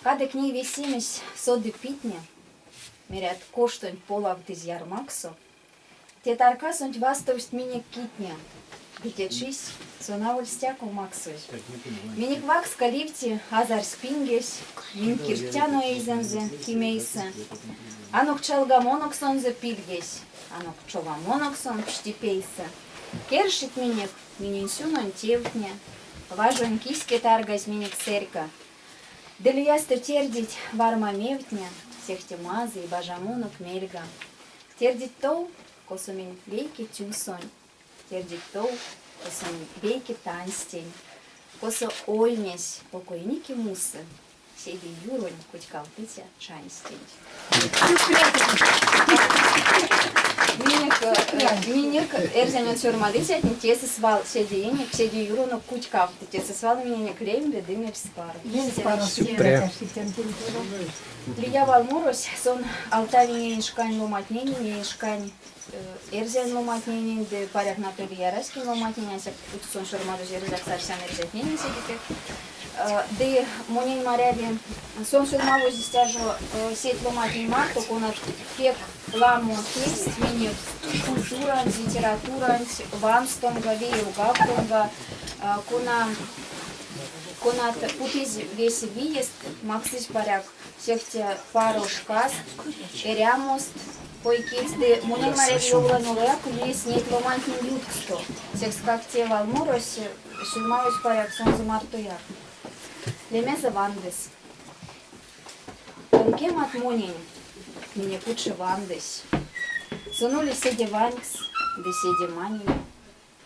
Kada k njej vesimis sodi pitnje, mirjat koštonj polav tiz jarmakso, tie tarkasuņ vastovst minik kitņa, bitečis, sonavul stjaku maksuž. Minik vaks kalivti azar spinges, min kirtjano eizemze, kimeise, anok čalga monoksonze pilges, anok čova monokson pštipeise. Keršit minik, mininsunon tevtņa, važoņ kiske targaz minik serka. Delijasto terdit varma mevtņa, sehti mazi bažamunok melga. Terdit tov, kosu min veiki tjūsoņ, terdit tov, kosu min veiki tansteņ, kosu olņes pokojniki mūsų, sėdi jūroņ, kuť kalpitė šansteņ. Minik erzenio ciurmalice, tiesas val, sėdi jūroņ, kuť kalpitė, tiesas val, minik leim, bedim ir sparo. Lija valmuros, son altaviniai iškani lomatneni, iškani erzen lomatneni, de parek napeli jaraski lomatneni, son šarmalus jerzak sarsian erzetneni sėdite. De moneni marevi, son filmavus stежу сеть lomatneni marto, kunat kiek lamu tekst, minik kultūrant, literatūrant, vanstonga, vėjų gaptonga, kunat putiz vesi vijest, maksis parek sehti paroškas, eremost, poikits, de moneni marevi joulanuleja, kulis neid lomantnin jutksto, seks kak tie valmuros, filmavus parek sonzu martoja. Lemeza vandes. Kemat moneni, minik uči vandes. Sonuli sėdi vanks, de sėdi manini.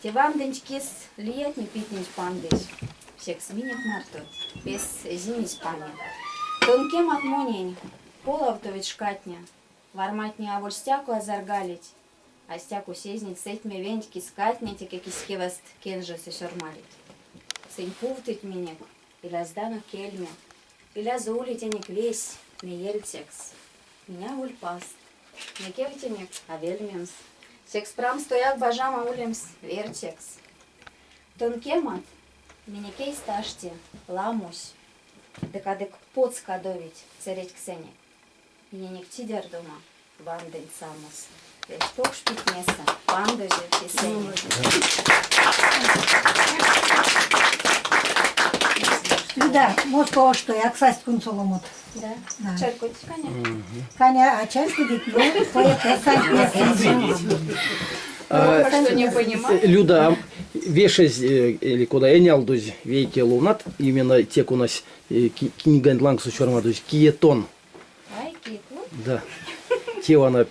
Tie vandenčkis lietni pitniņš pandes. Seks minik martot, pes zinis panė. Kemat moneni, polavtovit škatne. Varmatne avol stjaku azargalit. A stjaku sėznit sėtme ventki skatne, tik ekis kevast kenžas išormalit. Sein pūvtit minik. Ilas dano kelme, ilas ulitenik vesi, me jeltseks. Меня ульпаст, me kevtenik avelmiems, seks pramstojak bažama ulems verteks. Ton kemat, mine keistašti lamus, dekadek pots kadovit, ceret ksene. Mine nik tiderduma, vandeń samus. Već pokšpit mesa, pandože piseni. Люда, вот то, что я ксасть кунцоломот. Да? Čerkuť, kaņa? Kaņa, a čerkuť, ну, то я ксасть. Что не понимаю. Люда, вешать или куда я не алдусь, вейки лунат, именно те, у нас книгань лангсу чормадусь, киетон. Ай, киетон? Да. Те она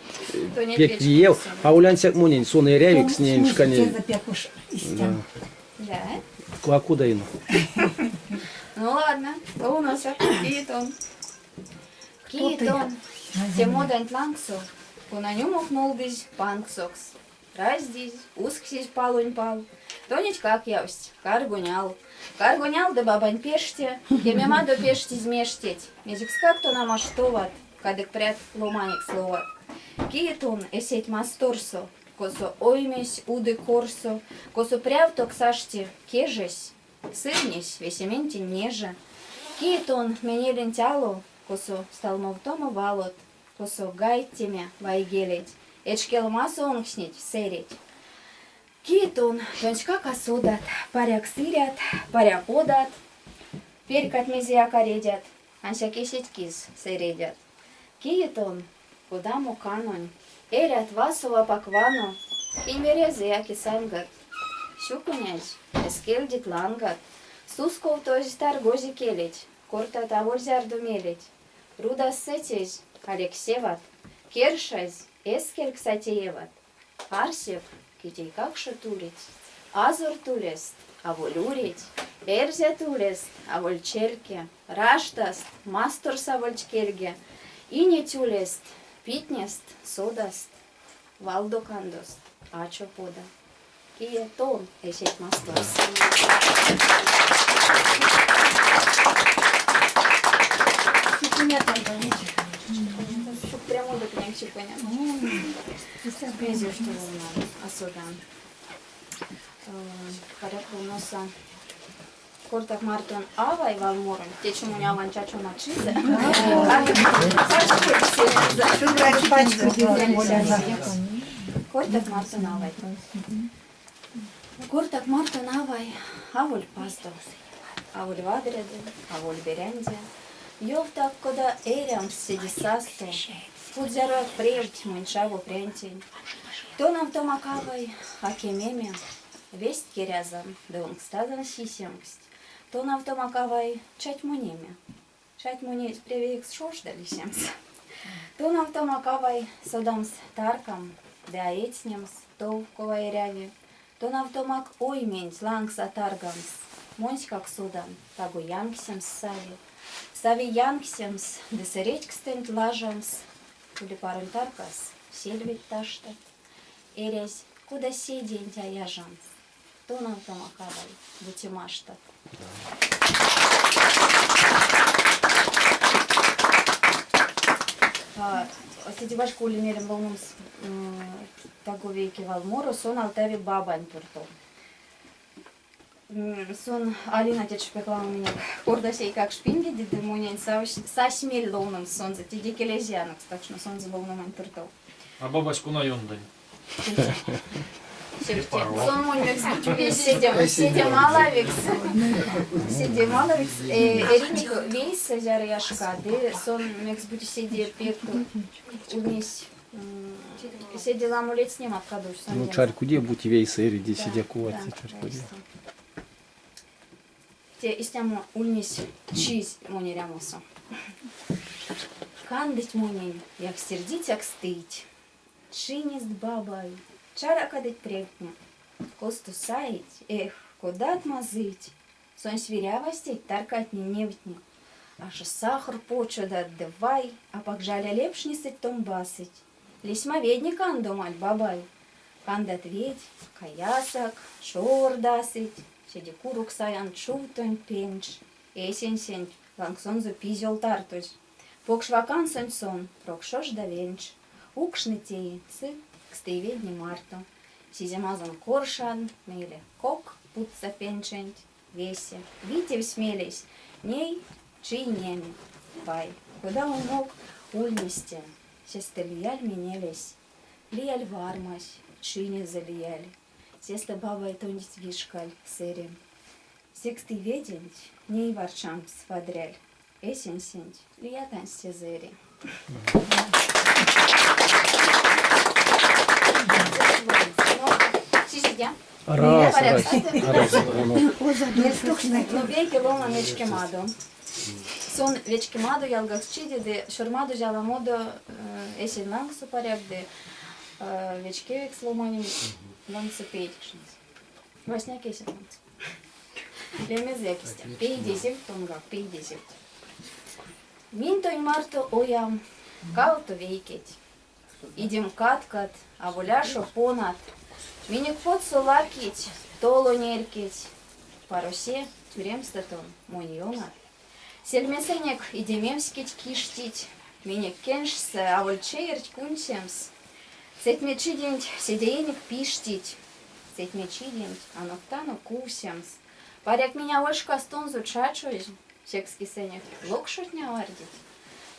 пеквиев, а улянсяк монень, сон и рявик с ней шкане. Да. А куда ину? Ну ладно, то у нас киетон. Киетон. Те модant lanksu, kun on jumuknuldis panksoks. Razdis, usksis paluņ palu. Toņič kak jaust, karguņal. Karguņal da babaņ pieštie, ja mado piešti zmieštiet. Miezik skak to nama štovat, kadek pret lomanik slovat. Kieton esiet mastorso, koso oimes ude korso, koso prevtok sašti kežes, sirnis vesementi neža. Kieton menelin telo, koso stalmovtomo valot, koso gaittime vaigelet, ečkel maso onksnit serit. Kieton tončka kasudat, parek sirjat, parek odat, perkat mizjaka redjat, ansjak esetkis seredjat. Kieton Kudamu kanon, erät vasova pakvano, kimereze jaki sangat. Šukuņais, eskeldit langat, suskovtoži targoži kelit, kortat avolzardu melit. Rudas seteis, aleksevat, keršais, eskelk satejevat. Arsev, kitei kakšo tulit, azor tulest, avol urit, erze tulest, avol čerke, raštast, mastors avol čkelge, ine tulest, Pitnest, sodast, valdokandost, ačo poda. Kieton esiet mastos. Чтоб прямо до княгчи понятно. Спезию, что вам надо, особенно. Порядка у нас Кортак Мартон Авай Валморон, те чему не аван чачу начизе. Кортак Мартон Авай. Кортак Мартон Авай, аволь пасто, аволь вадреде, аволь беренде. Йовтак кода эрям сиди састо, фудзярок прежде мунчаву прентень. То нам то макавай, акемеме, весть керязам, да он кстазан сисемксть. То нам то макавай, чать мунеме, чать муне привеек шошдалисемс. То нам то макавай, содамс таркам, да этнемс, то ковай ряви. То нам то мак оймень, лангс атаргамс, монсь как судан, тагу янгсемс сави. Сави янгсемс, да сыретькстент лажамс, кули парен таркас, сельвит таштат. Эрязь, куда сей день тя яжамс, то нам то макавай, бутимаштат. Сиди башку улинерим волнумс таговейки валмору, сон алтави бабань туртом. Сон Алина течь пекла у меня корда сей как шпинги, диды мунень сашмель ловным сон за тиди келезянок, так что сон за волнумань туртом. А бабачку на йондань. Сон мунень сидя малавикс, эринник вейс зяр яшка, ды сон мекс бути сидя пекту унись. Сидя ламулет с ним откадуш. Ну, чарку где будь вейсы, эри, где сидя куваться, чарку где. Те истямо ульнись чиз муни рямоса. Кандить мунень, як сердить, як стыть. Чинист бабай, чара кадить прегня. Косту саить, эх, куда отмазыть. Сон свирявостить, таркать не невтни. Аж сахар почуда отдавай, а пак жаля лепшнисыть томбасыть. Лисьмоведни кандомаль бабай. Кандат ведь, каясак, чордасыть. Сиди курук саян чувтон пенч. Эсень-сень, лангсон зупизел тартусь. Покшвакан сон, прокшош да венч. Укшны теи, цы, кстейведни марто. Сиземазон коршан, мейле кок, путца пенченть. Весе, витев смелись, ней, чей неми. Бай, куда он мог ульнести? Сесте лияль менелись, лияль вармась, чине залияль. Сесте баба это унить вишкаль, сырим. Сексты веденьь, ней варчам свадряль. Эсень-сень, лиятань сезери. Сидя. Раз. Ну, веки лома мечки маду. Сон вечки маду ялгак чиди, де шурмаду жала моду эсен лангсу паряк, де вечки век сломаним лангсу пейдикшнс. Восняк эсен лангсу. Лемез якистя. Пейдесек тонгак, пейдесек. Мин той марто оям, калто вейкеть. Идем кат-кат, а воляшо понад. Миник под сулакить, толо неркить. Парусе тюрем статон, моньона. Сельмесенек идемемскить киштить. Миник кеншсе, а вольчеерть кунсемс. Сетмечиденть сидеенек пиштить. Сетмечиденть, а ноктану кусемс. Паряк меня вольшка стонзу чачусь. Секски сенек локшотня вардить.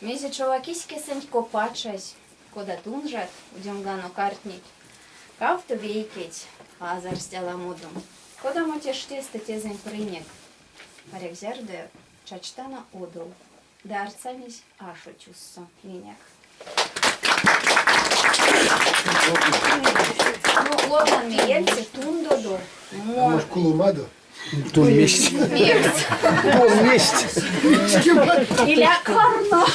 Мези чувакиськи сеньк копачась. Кода тунжат, удемгану картнить. Кавто вейкеть, а зарстяла модом. Кода мотеште статезен принек. Паряк зярде чачтана одол. Да арцамись ашо чуссо миняк. Ну, логан миельце тундодо. Может, кулумаду? То вместе. То вместе. Или корно.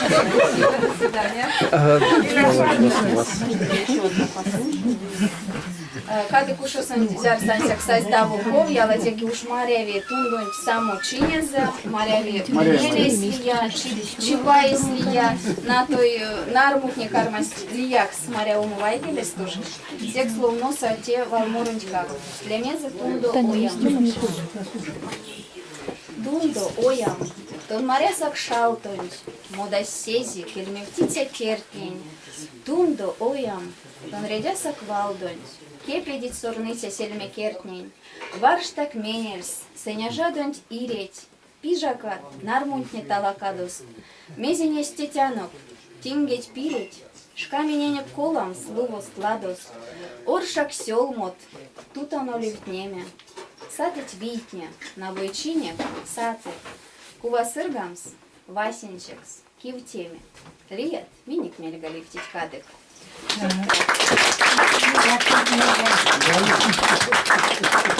Кады кушасан зяр сансяк сайздаву ков, ялатеки уж маряви тундонь само чинеза, маряви мелес лия, чипаес лия, на той нармутни кармас лиякс маря умывайгелес тоже. Сек слов носа те валмурунчка. Лемезе тундо оям. Тундо оям. Тон марясак шаутонь, мода сези, кельме птица кертень. Тундо оям. Тон редясак валдонь. Кепедить сурныся селме кертнень. Варштак менельс, сеняжадонть иреть. Пижакат, нармунтне талакадус. Мезене стетянок, тингеть пиреть. Шкаменене колам слово складос. Оршак сёлмот, тут оно левтнеме. Сатыть витня, на бойчине сатыть. Кувасыргамс, васенчекс, кивтеме. Лиет, миник мельга лифтить кадык.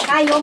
Кайо